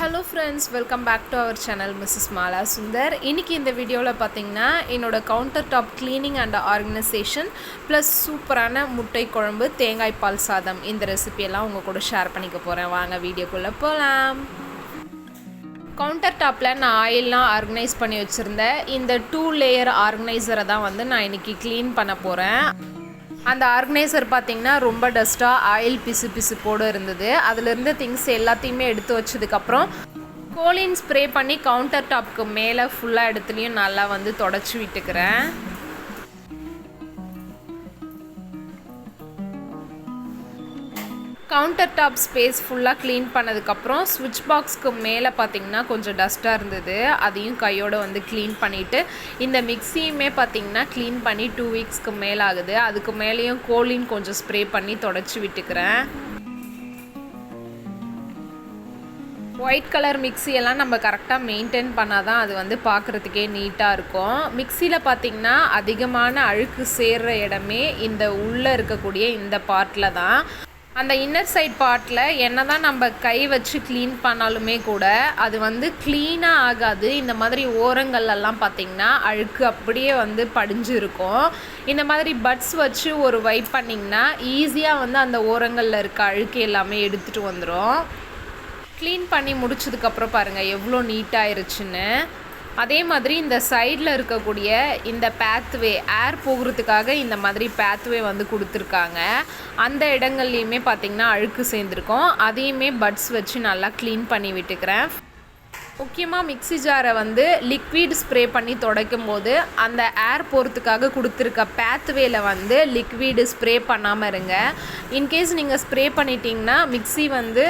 Hello friends, welcome back to our channel MRS.MALASUNDAR. இன்னைக்கு இந்த வீடியோல பாத்தீங்கன்னா என்னோட counter top cleaning and organization plus சூப்பரான முட்டை குழம்பு தேங்காய் பால் சாதம் இந்த ரெசிபி எல்லாம் உங்க கூட ஷேர் பண்ணிக்க போறேன். வாங்க வீடியோக்குள்ள போலாம். கவுண்டர் டாப்ல நான் ஆயில்லாம் ஆர்கனைஸ் பண்ணி வச்சிருந்தேன். இந்த 2 லேயர் ஆர்கனைசரை தான் வந்து நான் இன்னைக்கு க்ளீன் பண்ண போறேன். அந்த ஆர்கனைசர் பார்த்திங்கன்னா ரொம்ப டஸ்ட்டாக ஆயில் பிசு போடு இருந்தது. அதிலிருந்து திங்ஸ் எல்லாத்தையுமே எடுத்து வச்சதுக்கப்புறம் கோலின் ஸ்ப்ரே பண்ணி கவுண்டர் டாப்க்கு மேலே ஃபுல்லாக இடத்துலையும் நல்லா வந்து தொடச்சி விட்டுக்கிறேன். கவுண்டர் டாப் ஸ்பேஸ் ஃபுல்லாக க்ளீன் பண்ணதுக்கப்புறம் ஸ்விட்ச் பாக்ஸ்க்கு மேலே பார்த்திங்கன்னா கொஞ்சம் டஸ்ட்டாக இருந்தது. அதையும் கையோடு வந்து க்ளீன் பண்ணிவிட்டு இந்த மிக்ஸியுமே பார்த்திங்கன்னா க்ளீன் பண்ணி 2 வீக்ஸ்க்கு மேலே ஆகுது. அதுக்கு மேலேயும் கோலின் கொஞ்சம் ஸ்ப்ரே பண்ணி தொடச்சி விட்டுக்கிறேன். ஒயிட் கலர் மிக்ஸியெல்லாம் நம்ம கரெக்டாக மெயின்டைன் பண்ணால் தான் அது வந்து பார்க்குறதுக்கே நீட்டாக இருக்கும். மிக்ஸியில் பார்த்திங்கன்னா அதிகமான அழுக்கு சேர்கிற இடமே இந்த உள்ளே இருக்கக்கூடிய இந்த பார்ட்டில் தான். அந்த இன்னர் சைட் பார்ட்டில் என்ன தான் நம்ம கை வச்சு க்ளீன் பண்ணாலுமே கூட அது வந்து க்ளீனாக ஆகாது. இந்த மாதிரி ஓரங்கள்லாம் பார்த்திங்கன்னா அழுக்கு அப்படியே வந்து படிஞ்சு இருக்கும். இந்த மாதிரி பட்ஸ் வச்சு ஒரு வைப் பண்ணிங்கன்னா ஈஸியாக வந்து அந்த ஓரங்களில் இருக்க அழுக்கு எல்லாமே எடுத்துகிட்டு வந்துடும். க்ளீன் பண்ணி முடிச்சதுக்கப்புறம் பாருங்கள் எவ்வளோ நீட்டாகிருச்சுன்னு. அதே மாதிரி இந்த சைடில் இருக்கக்கூடிய இந்த பேத்வே ஏர் போகிறதுக்காக இந்த மாதிரி பேத்வே வந்து கொடுத்துருக்காங்க. அந்த இடங்கள்லையுமே பார்த்திங்கன்னா அழுக்கு சேர்ந்துருக்கும். அதையுமே பட்ஸ் வச்சு நல்லா க்ளீன் பண்ணி விட்டுக்கிறேன். முக்கியமாக மிக்ஸி ஜாரை வந்து லிக்விட் ஸ்ப்ரே பண்ணி துடைக்கும் போது அந்த ஏர் போகிறதுக்காக கொடுத்துருக்க பேத்வேல வந்து லிக்விடு ஸ்ப்ரே பண்ணாமல் இருங்க. இன்கேஸ் நீங்கள் ஸ்ப்ரே பண்ணிட்டீங்கன்னா மிக்ஸி வந்து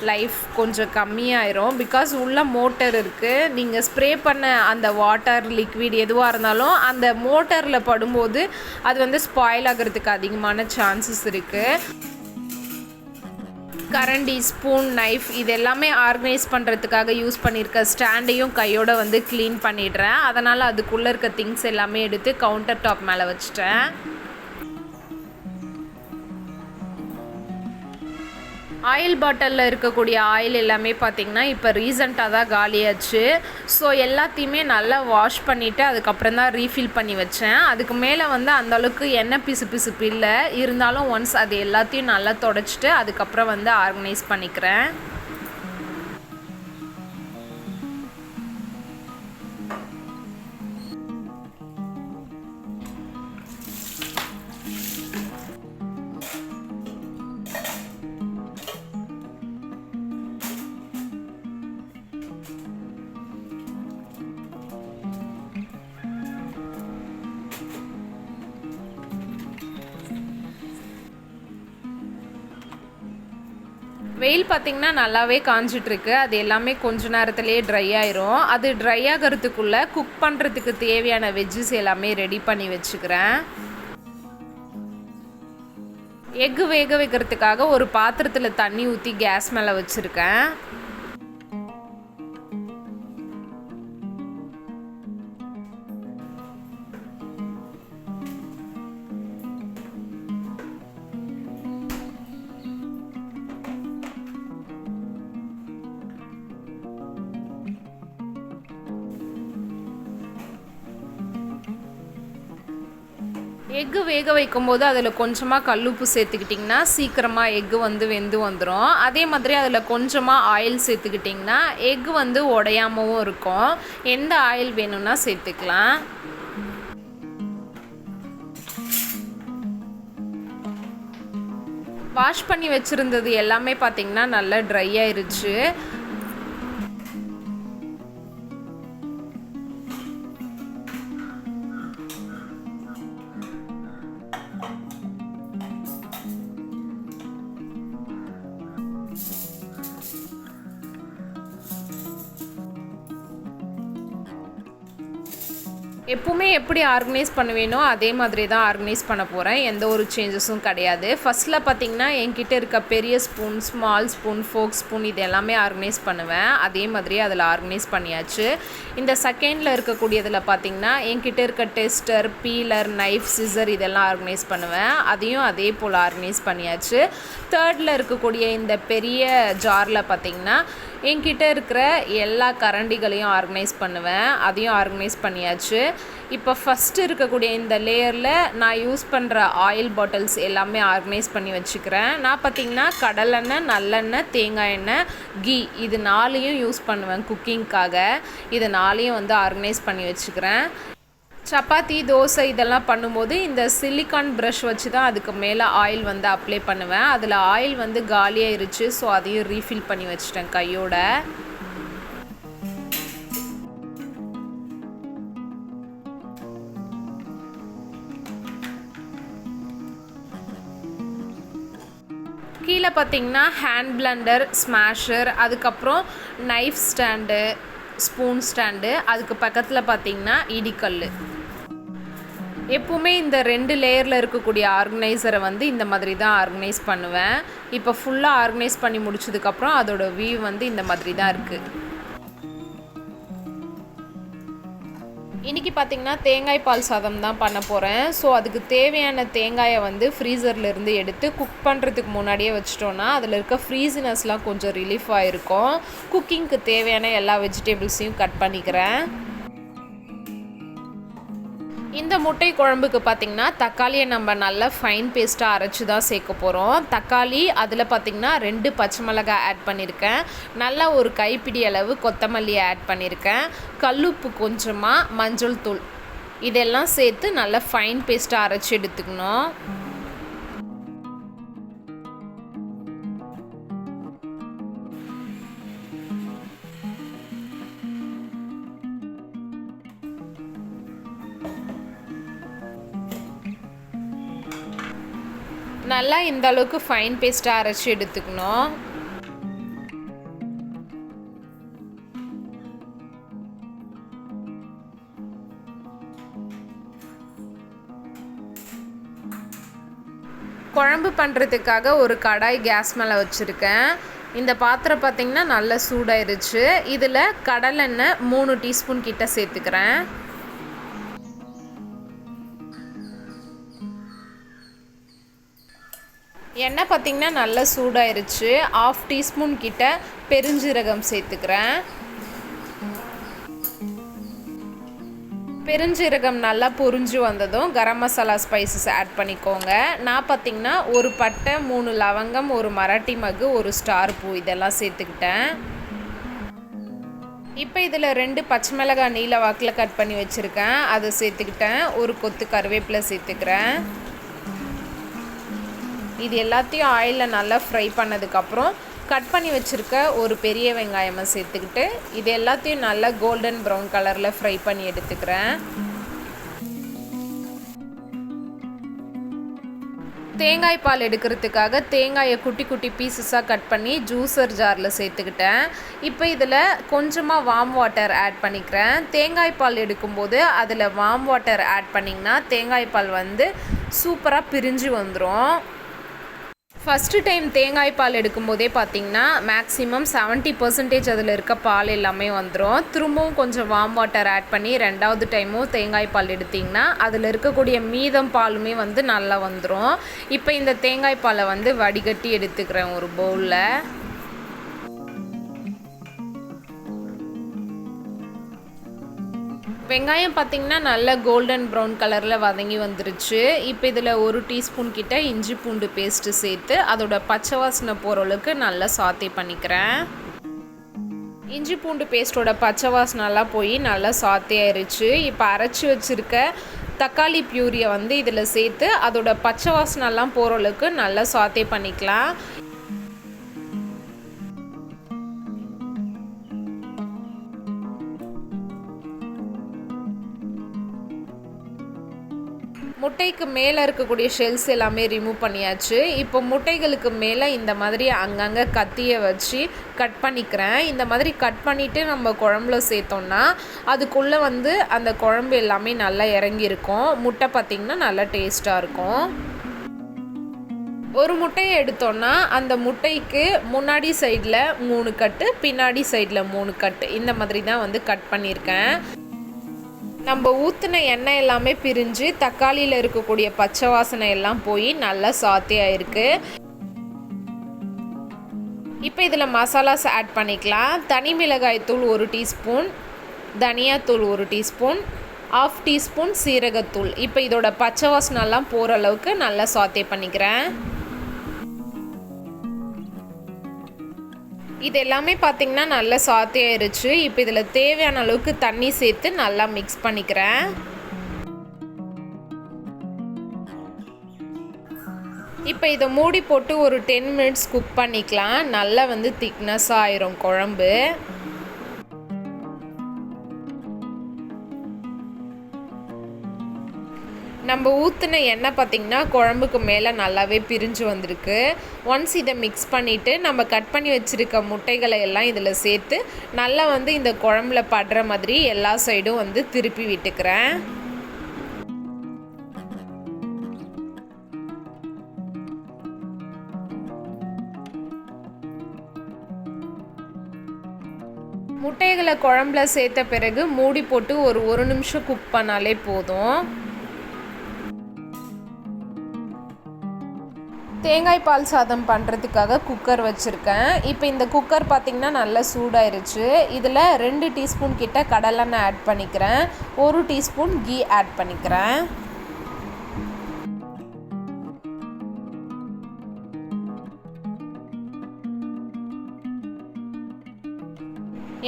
லைஃப் கொஞ்சம் கம்மியாயிரும். பிகாஸ் உள்ள மோட்டர் இருக்குது. நீங்கள் ஸ்ப்ரே பண்ண அந்த வாட்டர் லிக்விட் எதுவாக இருந்தாலும் அந்த மோட்டரில் படும்போது அது வந்து ஸ்பாயில் ஆகிறதுக்கு அதிகமான சான்சஸ் இருக்குது. கரண்டி, ஸ்பூன், நைஃப் இது எல்லாமே ஆர்கனைஸ் பண்ணுறதுக்காக யூஸ் பண்ணியிருக்க ஸ்டாண்டையும் கையோடு வந்து க்ளீன் பண்ணிடுறேன். அதனால் அதுக்குள்ளே இருக்க திங்ஸ் எல்லாமே எடுத்து கவுண்டர் டாப் மேலே வச்சுட்டேன். ஆயில் பாட்டிலில் இருக்கக்கூடிய ஆயில் எல்லாமே பார்த்திங்கன்னா இப்போ ரீசண்டாக தான் காலியாச்சு. ஸோ எல்லாத்தையுமே நல்லா வாஷ் பண்ணிவிட்டு அதுக்கப்புறம் தான் ரீஃபில் பண்ணி வச்சேன். அதுக்கு மேலே வந்து அந்தளவுக்கு எண்ணெய் பிசுப்பு இல்லை. இருந்தாலும் ஒன்ஸ் அது எல்லாத்தையும் நல்லா தொடச்சிட்டு அதுக்கப்புறம் வந்து ஆர்கனைஸ் பண்ணிக்கிறேன். வெயில் பார்த்திங்கன்னா நல்லாவே காஞ்சிட்ருக்கு. அது எல்லாமே கொஞ்ச நேரத்துலேயே ட்ரை ஆயிரும். அது ட்ரை ஆகிறதுக்குள்ளே குக் பண்ணுறதுக்கு தேவையான வெஜ்ஜஸ் எல்லாமே ரெடி பண்ணி வச்சுக்கிறேன். எக்கு வேக வைக்கிறதுக்காக ஒரு பாத்திரத்தில் தண்ணி ஊற்றி கேஸ் மேலே வச்சுருக்கேன். எக்கு வேக வைக்கும்போது அதில் கொஞ்சமாக கல்லுப்பு சேர்த்துக்கிட்டிங்கன்னா சீக்கிரமாக எக்கு வந்து வெந்து வந்துடும். அதே மாதிரி அதில் கொஞ்சமாக ஆயில் சேர்த்துக்கிட்டிங்கன்னா எக்கு வந்து உடையாமவும் இருக்கும். எந்த ஆயில் வேணும்னா சேர்த்துக்கலாம். வாஷ் பண்ணி வச்சுருந்தது எல்லாமே பார்த்திங்கன்னா நல்லா ட்ரை ஆயிருச்சு. எப்பவுமே எப்படி ஆர்கனைஸ் பண்ணுவேனோ அதே மாதிரி தான் ஆர்கனைஸ் பண்ண போகிறேன். எந்த ஒரு சேஞ்சஸும் கிடையாது. ஃபஸ்ட்டில் பார்த்திங்கன்னா என்கிட்ட இருக்க பெரிய spoon, small spoon, fork spoon இது எல்லாமே ஆர்கனைஸ் பண்ணுவேன். அதே மாதிரியே அதில் ஆர்கனைஸ் பண்ணியாச்சு. இந்த செகண்டில் இருக்கக்கூடியதில் பார்த்திங்கன்னா என்கிட்ட இருக்க டெஸ்டர், பீலர், நைஃப், சிசர் இதெல்லாம் ஆர்கனைஸ் பண்ணுவேன். அதையும் அதே போல் ஆர்கனைஸ் பண்ணியாச்சு. தேர்டில் இருக்கக்கூடிய இந்த பெரிய ஜாரில் பார்த்திங்கன்னா என்கிட்ட இருக்கிற எல்லா கரண்டிகளையும் ஆர்கனைஸ் பண்ணுவேன். அதையும் ஆர்கனைஸ் பண்ணியாச்சு. இப்போ ஃபஸ்ட்டு இருக்கக்கூடிய இந்த லேயரில் நான் யூஸ் பண்ணுற ஆயில் பாட்டில்ஸ் எல்லாமே ஆர்கனைஸ் பண்ணி வச்சுக்கிறேன். நான் பார்த்திங்கன்னா கடலெண்ணெய், நல்லெண்ணெய், தேங்காய் எண்ணெய், கீ இது 4யும் யூஸ் பண்ணுவேன் குக்கிங்க்காக. இது 4யும் வந்து ஆர்கனைஸ் பண்ணி வச்சுக்கிறேன். சப்பாத்தி, தோசை இதெல்லாம் பண்ணும்போது இந்த சிலிக்கான் ப்ரஷ் வச்சு தான் அதுக்கு மேலே ஆயில் வந்து அப்ளை பண்ணுவேன். அதில் ஆயில் வந்து காலியாயிருச்சு. ஸோ அதையும் ரீஃபில் பண்ணி வச்சிட்டேன் கையோட. கீழே பார்த்திங்கன்னா ஹேண்ட் பிளெண்டர், ஸ்மாஷர், அதுக்கப்புறம் நைஃப் ஸ்டாண்டு, ஸ்பூன் ஸ்டாண்டு, அதுக்கு பக்கத்தில் பார்த்திங்கன்னா இடிக்கல். எப்போவுமே இந்த 2 லேயரில் இருக்கக்கூடிய ஆர்கனைசரை வந்து இந்த மாதிரி தான் ஆர்கனைஸ் பண்ணுவேன். இப்போ ஃபுல்லாக ஆர்கனைஸ் பண்ணி முடிச்சதுக்கப்புறம் அதோட வியூ வந்து இந்த மாதிரி தான் இருக்குது. இன்றைக்கி பார்த்திங்கன்னா தேங்காய் பால் சாதம் தான் பண்ண போகிறேன். ஸோ அதுக்கு தேவையான தேங்காயை வந்து ஃப்ரீசர்லேருந்து எடுத்து குக் பண்ணுறதுக்கு முன்னாடியே வச்சிட்டோன்னா அதில் இருக்க ஃப்ரீசினஸ்லாம் கொஞ்சம் ரிலீஃப் ஆகிருக்கும். குக்கிங்க்கு தேவையான எல்லா வெஜிடபிள்ஸையும் கட் பண்ணிக்கிறேன். இந்த முட்டை குழம்புக்கு பார்த்திங்கன்னா தக்காளியை நம்ம நல்லா ஃபைன் பேஸ்ட்டாக அரைச்சி தான் சேர்க்க போகிறோம். தக்காளி, அதில் பார்த்திங்கன்னா 2 பச்சை மிளகாய் ஆட் பண்ணியிருக்கேன். நல்லா ஒரு கைப்பிடி அளவு கொத்தமல்லி ஆட் பண்ணியிருக்கேன். கல்லுப்பு கொஞ்சமாக, மஞ்சள் தூள் இதெல்லாம் சேர்த்து நல்லா ஃபைன் பேஸ்ட்டாக அரைச்சி எடுத்துக்கணும். நல்லா இந்த அளவுக்கு ஃபைன் பேஸ்ட்டாக அரைச்சி எடுத்துக்கணும். குழம்பு பண்ணுறதுக்காக ஒரு கடாய் கேஸ் மேலே வச்சுருக்கேன். இந்த பாத்திரம் பார்த்திங்கன்னா நல்லா சூடாயிருச்சு. இதில் கடலெண்ணெய் 3 டீஸ்பூன் கிட்ட சேர்த்துக்கிறேன். எண்ணெய் பார்த்திங்கன்னா நல்லா சூடாயிருச்சு. 1/2 டீஸ்பூன் கிட்ட பெருஞ்சீரகம் சேர்த்துக்கிறேன். பெருஞ்சீரகம் நல்லா பொரிஞ்சு வந்ததும் கரம் மசாலா ஸ்பைசஸ் ஆட் பண்ணிக்கோங்க. நான் பார்த்திங்கன்னா ஒரு பட்டை, 3 லவங்கம், ஒரு மராட்டி மகு, ஒரு ஸ்டார் பூ இதெல்லாம் சேர்த்துக்கிட்டேன். இப்போ இதில் 2 பச்சை மிளகாய் நீல வாக்கில் கட் பண்ணி வச்சுருக்கேன், அதை சேர்த்துக்கிட்டேன். ஒரு கொத்து கருவேப்பிலை சேர்த்துக்கிறேன். இது எல்லாத்தையும் ஆயிலில் நல்லா ஃப்ரை பண்ணதுக்கப்புறம் கட் பண்ணி வச்சுருக்க ஒரு பெரிய வெங்காயமாக சேர்த்துக்கிட்டு இது எல்லாத்தையும் நல்லா கோல்டன் ப்ரௌன் கலரில் ஃப்ரை பண்ணி எடுத்துக்கிறேன். தேங்காய் பால் எடுக்கிறதுக்காக தேங்காயை குட்டி குட்டி பீசஸாக கட் பண்ணி ஜூஸர் ஜாரில் சேர்த்துக்கிட்டேன். இப்போ இதில் கொஞ்சமாக வார்ம் வாட்டர் ஆட் பண்ணிக்கிறேன். தேங்காய் பால் எடுக்கும்போது அதில் வார்ம் வாட்டர் ஆட் பண்ணிங்கன்னா தேங்காய் பால் வந்து சூப்பராக பிரிஞ்சு வந்துடும். ஃபஸ்ட்டு டைம் தேங்காய் பால் எடுக்கும்போதே பார்த்திங்கன்னா மேக்ஸிமம் 70% அதில் இருக்க பால் எல்லாமே வந்துடும். திரும்பவும் கொஞ்சம் வார்ம் வாட்டர் ஆட் பண்ணி 2வது டைமும் தேங்காய் பால் எடுத்திங்கன்னா அதில் இருக்கக்கூடிய மீதம் பாலுமே வந்து நல்லா வந்துடும். இப்போ இந்த தேங்காய் பாலை வந்து வடிகட்டி எடுத்துக்கிறேன் ஒரு பவுலில். வெங்காயம் பார்த்திங்கன்னா நல்லா கோல்டன் ப்ரௌன் கலரில் வதங்கி வந்துருச்சு. இப்போ இதில் 1 டீஸ்பூன் கிட்ட இஞ்சி பூண்டு பேஸ்ட்டு சேர்த்து அதோட பச்சை வாசனை போகிற அளவுக்கு நல்லா சாத்தே பண்ணிக்கிறேன். இஞ்சி பூண்டு பேஸ்ட்டோட பச்சை வாசனைலாம் போய் நல்லா சாத்தே ஆயிடுச்சு. இப்போ அரைச்சி வச்சுருக்க தக்காளி பியூரியை வந்து இதில் சேர்த்து அதோட பச்சை வாசனைலாம் போகிற அளவுக்கு நல்லா சாத்தே பண்ணிக்கலாம். முட்டைக்கு மேலே இருக்கக்கூடிய ஷெல்ஸ் எல்லாமே ரிமூவ் பண்ணியாச்சு. இப்போ முட்டைகளுக்கு மேலே இந்த மாதிரி அங்கங்கே கத்தியை வச்சு கட் பண்ணிக்கிறேன். இந்த மாதிரி கட் பண்ணிவிட்டு நம்ம குழம்புல சேர்த்தோம்னா அதுக்குள்ளே வந்து அந்த குழம்பு எல்லாமே நல்லா இறங்கியிருக்கும். முட்டை பார்த்திங்கன்னா நல்லா டேஸ்ட்டாக இருக்கும். ஒரு முட்டையை எடுத்தோன்னா அந்த முட்டைக்கு முன்னாடி சைடில் 3 கட்டு, பின்னாடி சைடில் 3 கட்டு இந்த மாதிரி தான் வந்து கட் பண்ணியிருக்கேன். நம்ம ஊற்றின எண்ணெய் எல்லாமே பிரிஞ்சு தக்காளியில் இருக்கக்கூடிய பச்சை வாசனை எல்லாம் போய் நல்லா சாத்தே ஆயிருக்கு. இப்போ இதில் மசாலாஸ் ஆட் பண்ணிக்கலாம். தனி மிளகாய் தூள் 1 டீஸ்பூன், தனியாத்தூள் 1 டீஸ்பூன், 1/2 டீஸ்பூன் சீரகத்தூள். இப்போ இதோட பச்சை வாசனைலாம் போகிற அளவுக்கு நல்லா சாத்தே பண்ணிக்கிறேன். இது எல்லாமே பார்த்திங்கன்னா நல்லா சாத்தே ஆயிடுச்சு. இப்போ இதில் தேவையான அளவுக்கு தண்ணி சேர்த்து நல்லா மிக்ஸ் பண்ணிக்கிறேன். இப்போ இதை மூடி போட்டு ஒரு 10 மினிட்ஸ் குக் பண்ணிக்கலாம். நல்லா வந்து திக்னஸாக ஆயிரும் குழம்பு. நம்ம ஊற்றின எண்ணெய் பார்த்திங்கன்னா குழம்புக்கு மேலே நல்லாவே பிரிஞ்சு வந்திருக்கு. ஒன்ஸ் இதை மிக்ஸ் பண்ணிவிட்டு நம்ம கட் பண்ணி வச்சுருக்க முட்டைகளை எல்லாம் இதில் சேர்த்து நல்லா வந்து இந்த குழம்புல படுற மாதிரி எல்லா சைடும் வந்து திருப்பி விட்டுக்கிறேன். முட்டைகளை குழம்புல சேர்த்த பிறகு மூடி போட்டு ஒரு நிமிஷம் குக் பண்ணாலே போதும். தேங்காய் பால் சாதம் பண்ணுறதுக்காக குக்கர் வச்சுருக்கேன். இப்போ இந்த குக்கர் பார்த்திங்கன்னா நல்லா சூடாயிருச்சு. இதில் 2 டீஸ்பூன் கிட்ட கடலெண்ணெய் ஆட் பண்ணிக்கிறேன். 1 டீஸ்பூன் கீ ஆட் பண்ணிக்கிறேன்.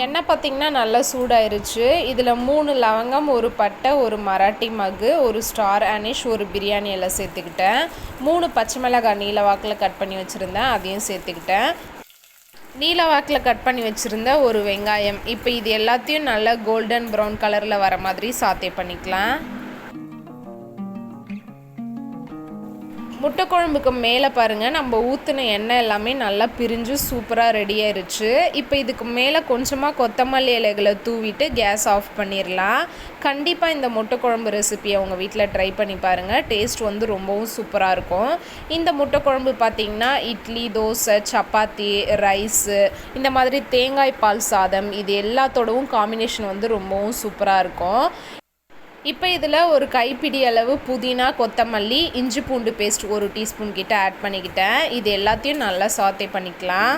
எண்ணெய் பார்த்திங்கன்னா நல்லா சூடாயிருச்சு. இதில் 3 லவங்கம், 1 பட்டை, 1 மராட்டி மகு, 1 ஸ்டார் அனிஷ், 1 பிரியாணி எல்லாம் சேர்த்துக்கிட்டேன். 3 பச்சை மிளகாய் நீல வாக்கில் கட் பண்ணி வச்சுருந்தேன், அதையும் சேர்த்துக்கிட்டேன். நீல வாக்கில் கட் பண்ணி வச்சுருந்த 1 வெங்காயம். இப்போ இது எல்லாத்தையும் நல்லா கோல்டன் ப்ரௌன் கலரில் வர மாதிரி சாத்தே பண்ணிக்கலாம். முட்டை குழம்புக்கு மேலே பாருங்கள், நம்ம ஊற்றின எண்ணெய் எல்லாமே நல்லா பிரிஞ்சு சூப்பராக ரெடி ஆயிருச்சு. இப்போ இதுக்கு மேலே கொஞ்சமாக கொத்தமல்லி இலைகளை தூவிட்டு கேஸ் ஆஃப் பண்ணிடலாம். கண்டிப்பாக இந்த முட்டை குழம்பு ரெசிபியை உங்கள் வீட்டில் ட்ரை பண்ணி பாருங்கள். டேஸ்ட் வந்து ரொம்பவும் சூப்பராக இருக்கும். இந்த முட்டை குழம்பு பார்த்திங்கன்னா இட்லி, தோசை, சப்பாத்தி, ரைஸு, இந்த மாதிரி தேங்காய் பால் சாதம் இது எல்லாத்தோடவும் காம்பினேஷன் வந்து ரொம்பவும் சூப்பராக இருக்கும். இப்போ இதில் ஒரு கைப்பிடி அளவு புதினா, கொத்தமல்லி, இஞ்சி பூண்டு பேஸ்ட் 1 டீஸ்பூன் கிட்ட ஆட் பண்ணிக்கிட்டேன். இது எல்லாத்தையும் நல்லா சாத்தே பண்ணிக்கலாம்.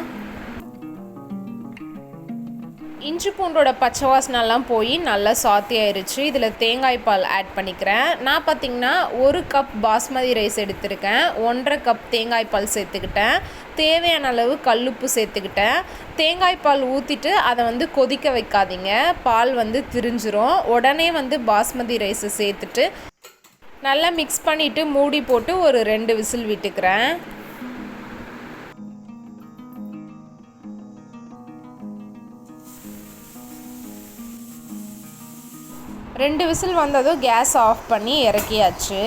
இஞ்சி பூண்டோட பச்சை வாசனைலாம் போய் நல்லா சாத்தி ஆயிடுச்சு. இதில் தேங்காய் பால் ஆட் பண்ணிக்கிறேன். நான் பார்த்திங்கன்னா 1 கப் பாஸ்மதி ரைஸ் எடுத்திருக்கேன். 1.5 கப் தேங்காய் பால் சேர்த்துக்கிட்டேன். தேவையான அளவு கல்லுப்பு சேர்த்துக்கிட்டேன். தேங்காய் பால் ஊற்றிட்டு அதை வந்து கொதிக்க வைக்காதீங்க, பால் வந்து திரிஞ்சிரும். உடனே வந்து பாஸ்மதி ரைஸை சேர்த்துட்டு நல்லா மிக்ஸ் பண்ணிவிட்டு மூடி போட்டு ஒரு 2 விசில் விட்டுக்கிறேன். 2 விசில் வந்ததும் கேஸ் ஆஃப் பண்ணி இறக்கியாச்சு.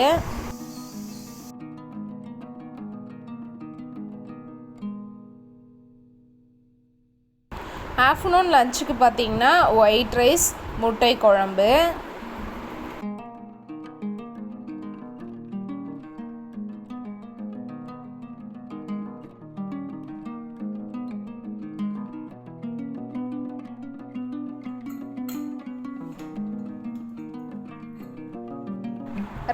ஆஃப்டர்நூன் லஞ்சுக்கு பார்த்திங்கன்னா ஒயிட் ரைஸ், முட்டை குழம்பு.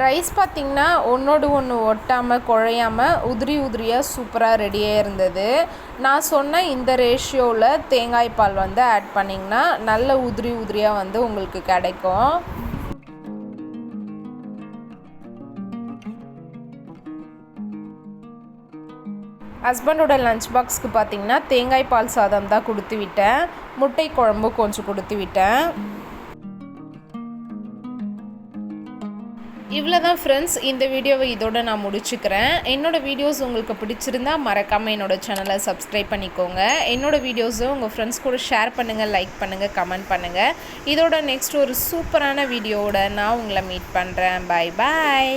ரைஸ் பார்த்திங்கன்னா ஒன்றோடு ஒன்று ஒட்டாமல் குழையாமல் உதிரியாக சூப்பராக ரெடியாக இருந்தது. நான் சொன்ன இந்த ரேஷியோவில் தேங்காய் பால் வந்து ஆட் பண்ணிங்கன்னா நல்ல உதிரியாக வந்து உங்களுக்கு கிடைக்கும். ஹஸ்பண்டோட லஞ்ச் பாக்ஸ்க்கு பார்த்திங்கன்னா தேங்காய் பால் சாதம் தான் கொடுத்து விட்டேன். முட்டை குழம்பு கொஞ்சம் கொடுத்து விட்டேன். இவ்வளோ தான் ஃப்ரெண்ட்ஸ், இந்த வீடியோவை இதோட நான் முடிச்சுக்கிறேன். என்னோடய வீடியோஸ் உங்களுக்கு பிடிச்சிருந்தா மறக்காமல் என்னோடய சேனலை சப்ஸ்கிரைப் பண்ணிக்கோங்க. என்னோடய வீடியோஸை உங்கள் ஃப்ரெண்ட்ஸ் கூட ஷேர் பண்ணுங்கள், லைக் பண்ணுங்கள், கமெண்ட் பண்ணுங்கள். இதோட நெக்ஸ்ட் ஒரு சூப்பரான வீடியோவோட நான் உங்களை மீட் பண்ணுறேன். பாய் பாய்.